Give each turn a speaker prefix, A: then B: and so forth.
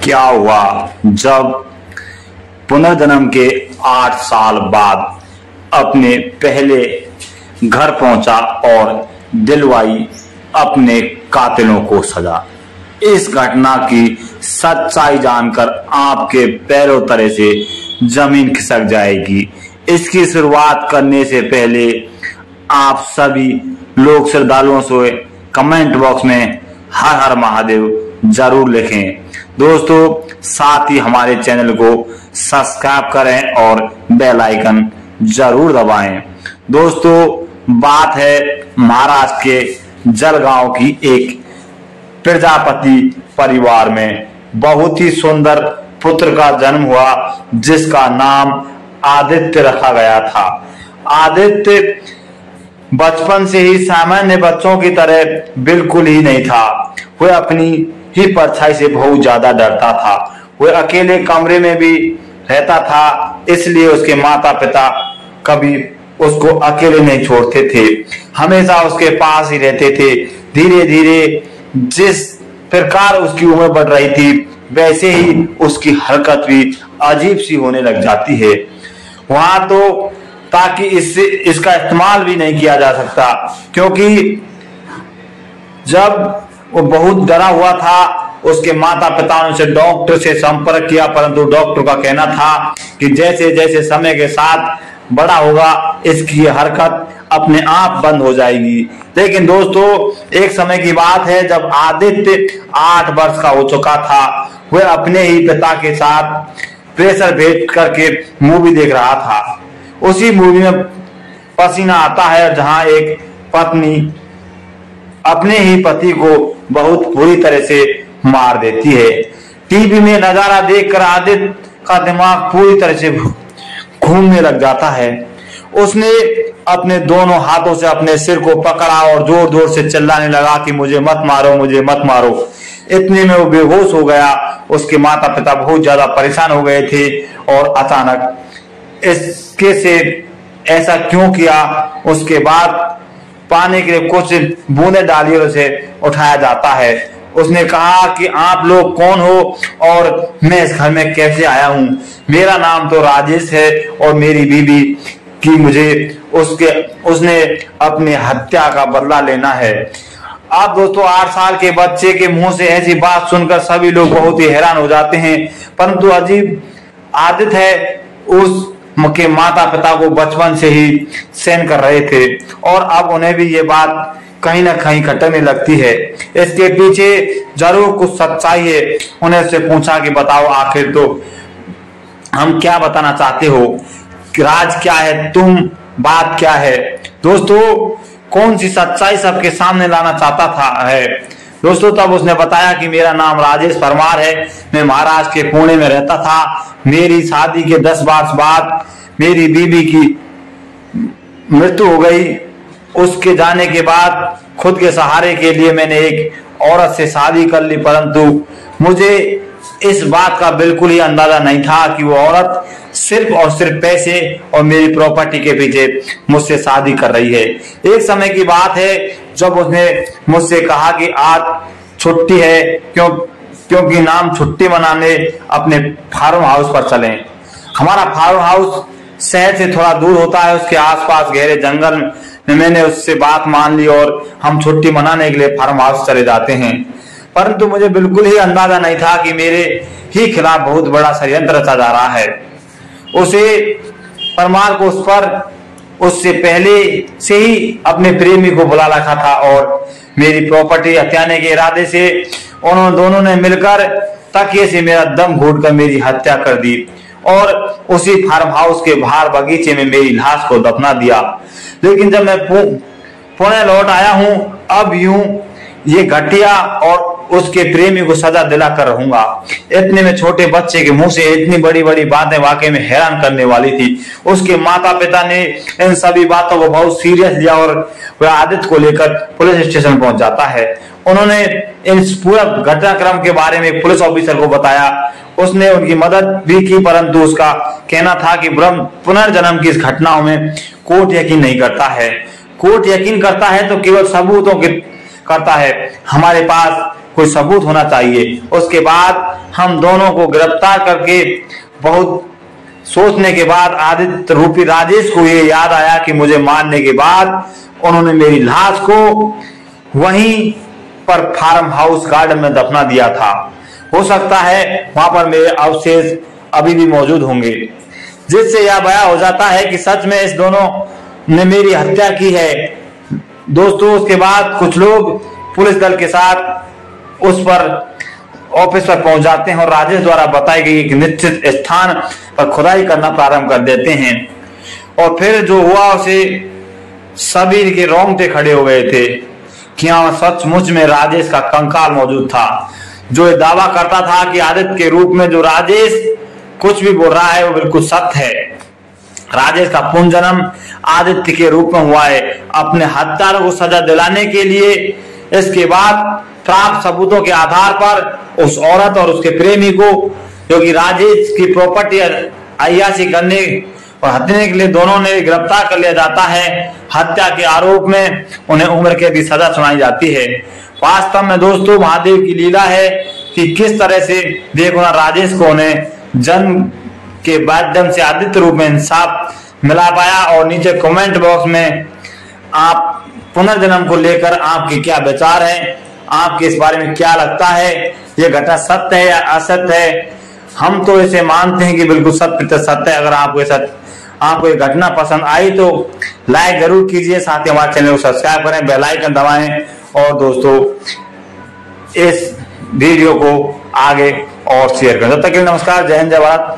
A: क्या हुआ जब पुनर्जन्म के 8 साल बाद अपने पहले घर पहुंचा और दिलवाई अपने कातिलों को सजा। इस घटना की सच्चाई जानकर आपके पैरों तले से जमीन खिसक जाएगी। इसकी शुरुआत करने से पहले आप सभी लोग श्रद्धालुओं से कमेंट बॉक्स में हर हर महादेव जरूर लिखें। दोस्तों, साथ ही हमारे चैनल को सब्सक्राइब करें और बेल आइकन जरूर दबाएं। दोस्तों, बात है महाराष्ट्र के जलगांव की एक प्रजापति परिवार में बहुत ही सुंदर पुत्र का जन्म हुआ जिसका नाम आदित्य रखा गया था। आदित्य बचपन से ही सामान्य बच्चों की तरह बिल्कुल ही नहीं था। वह अपनी ही परछाई से बहुत ज्यादा डरता था। वह अकेले कमरे में भी रहता था, इसलिए उसके माता पिता कभी उसको अकेले नहीं छोड़ते थे, हमेशा उसके पास ही रहते थे। धीरे धीरे जिस प्रकार उसकी उम्र बढ़ रही थी वैसे ही उसकी हरकत भी अजीब सी होने लग जाती है। वहां तो ताकि इसका इस्तेमाल भी नहीं किया जा सकता, क्योंकि जब वो बहुत डरा हुआ था उसके माता पिता ने उसे डॉक्टर से संपर्क किया, परंतु डॉक्टर का कहना था कि जैसे जैसे समय के साथ बड़ा होगा इसकी हरकत अपने आप बंद हो जाएगी। लेकिन दोस्तों, एक समय की बात है जब आदित्य 8 वर्ष का हो चुका था। वह अपने ही पिता के साथ प्रेशर भेंट करके मूवी देख रहा था। उसी मूवी में पसीना आता है जहां एक पत्नी अपने ही पति को बहुत बुरी तरह से मार देती है। टीवी में नजारा देखकर आदित्य का दिमाग पूरी तरह से घूमने लग जाता है। उसने अपने दोनों हाथों से अपने सिर को पकड़ा और जोर जोर से चिल्लाने लगा कि मुझे मत मारो, मुझे मत मारो। इतने में वो बेहोश हो गया। उसके माता पिता बहुत ज्यादा परेशान हो गए थे और अचानक इसके से ऐसा क्यों किया, उसके बाद पानी के लिए कुछ बूंदे डालिए उसे उठाया जाता है। उसने कहा कि आप लोग कौन हो और मैं इस घर में कैसे आया हूँ। मेरा नाम तो राजेश है और मेरी बीवी की मुझे उसने अपनी हत्या का बदला लेना है। आप दोस्तों, 8 साल के बच्चे के मुंह से ऐसी बात सुनकर सभी लोग बहुत ही हैरान हो जाते हैं, परंतु अजीब आदत है उस के माता पिता को बचपन से ही सहन कर रहे थे और अब उन्हें भी ये बात कहीं ना कहीं खटकने लगती है। इसके पीछे जरूर कुछ सच्चाई है। उन्हें उससे पूछा कि बताओ आखिर तो हम क्या बताना चाहते हो, राज क्या है, तुम बात क्या है। दोस्तों, कौन सी सच्चाई सबके सामने लाना चाहता था है। दोस्तों, तब उसने बताया कि मेरा नाम राजेश परमार है, मैं महाराष्ट्र के पुणे में रहता था। मेरी शादी के 10 वर्ष बाद मेरी बीवी की मृत्यु हो गई। उसके जाने के बाद खुद के सहारे के लिए मैंने एक औरत से शादी कर ली, परंतु मुझे इस बात का बिल्कुल ही अंदाजा नहीं था कि वो औरत सिर्फ और सिर्फ पैसे और मेरी प्रॉपर्टी के पीछे मुझसे शादी कर रही है। एक समय की बात है जब उसने मुझसे कहा कि आज छुट्टी है, क्योंकि नाम छुट्टी मनाने अपने फार्म हाउस पर चलें। हमारा फार्म हाउस शहर से थोड़ा दूर होता है, उसके आसपास गहरे जंगल में। मैंने उससे बात मान ली और हम छुट्टी मनाने के लिए फार्म हाउस चले जाते हैं, परंतु मुझे बिल्कुल ही अंदाजा नहीं था कि मेरे ही खिलाफ बहुत बड़ा षड्यंत्र रचा जा रहा है। उसे परमार को उससे पहले से ही अपने प्रेमी को बुला रखा था और मेरी प्रॉपर्टी हत्याने के इरादे से उन्होंने दोनों ने मिलकर तकिए से मेरा दम घोट कर मेरी हत्या कर दी और उसी फार्म हाउस के बाहर बगीचे में मेरी लाश को दफना दिया। लेकिन जब मैं पुणे लौट आया हूँ, अब यूं ये घटिया और उसके प्रेमी को सजा दिला कर रहूंगा। इतने में छोटे बच्चे के मुंह से इतनी बड़ी बड़ी बातें वाकई में हैरान करने वाली थी। उसके माता पिता ने इन सभी बातों को बहुत सीरियस लिया और वह आदित्य को लेकर पुलिस स्टेशन पहुंच जाता है। उन्होंने इन पूरा घटनाक्रम के बारे में पुलिस ऑफिसर को बताया। उसने उनकी मदद भी की, परंतु उसका कहना था कि पुनर्जन्म की इस घटनाओं में कोर्ट यकीन नहीं करता है। कोर्ट यकीन करता है तो केवल सबूतों के करता है। हमारे पास कोई सबूत होना चाहिए। उसके बाद हम दोनों को गिरफ्तार करके बहुत सोचने के बाद आदित्य रूपी राजेश को ये याद आया कि मुझे मारने के बाद उन्होंने मेरी लाश को वहीं पर फार्म हाउस गार्डन में दफना दिया था। हो सकता है वहां पर मेरे अवशेष अभी भी मौजूद होंगे, जिससे यह बयां हो जाता है कि सच में इस दोनों ने मेरी हत्या की है। दोस्तों, उसके बाद कुछ लोग पुलिस दल के साथ उस पर ऑफिस पर पहुंच जाते हैं और राजेश द्वारा बताई गई एक निश्चित स्थान पर खुदाई करना प्रारंभ कर देते हैं। और फिर जो हुआ उसे सभी के रोंगटे खड़े हो गए थे कि हाँ, सचमुच में राजेश का कंकाल मौजूद था। जो दावा करता था कि आदित्य के रूप में जो राजेश कुछ भी बोल रहा है वो बिल्कुल सत्य है। राजेश का पुनर्जन्म आदित्य के रूप में हुआ है अपने हत्यारों को सजा दिलाने के लिए। इसके बाद प्राप्त सबूतों के आधार पर उस औरत और उसके प्रेमी को, जो कि राजेश की प्रॉपर्टी अय्याशी करने और हत्याने के लिए दोनों ने गिरफ्तार कर लिया जाता है। हत्या के आरोप में उन्हें उम्र कैद की सजा सुनाई जाती है। वास्तव में दोस्तों, महादेव की लीला है कि किस तरह से देखो ना, राजेश को उन्हें जन्म के माध्यम से आदित्य रूप में इंसाफ मिला पाया। और नीचे कमेंट बॉक्स में आप पुनर्जन्म को लेकर आपके क्या विचार हैं, आपके इस बारे में क्या लगता है, ये घटना सत्य है या असत्य है। हम तो इसे मानते हैं कि बिल्कुल सत्य सत्य है। अगर आपको ये घटना पसंद आई तो लाइक जरूर कीजिए, साथ ही हमारे चैनल को सब्सक्राइब करें, बेल आइकन दबाएं और दोस्तों इस वीडियो को आगे और शेयर करें। तब तक के लिए नमस्कार, जय हिंद, जय भारत।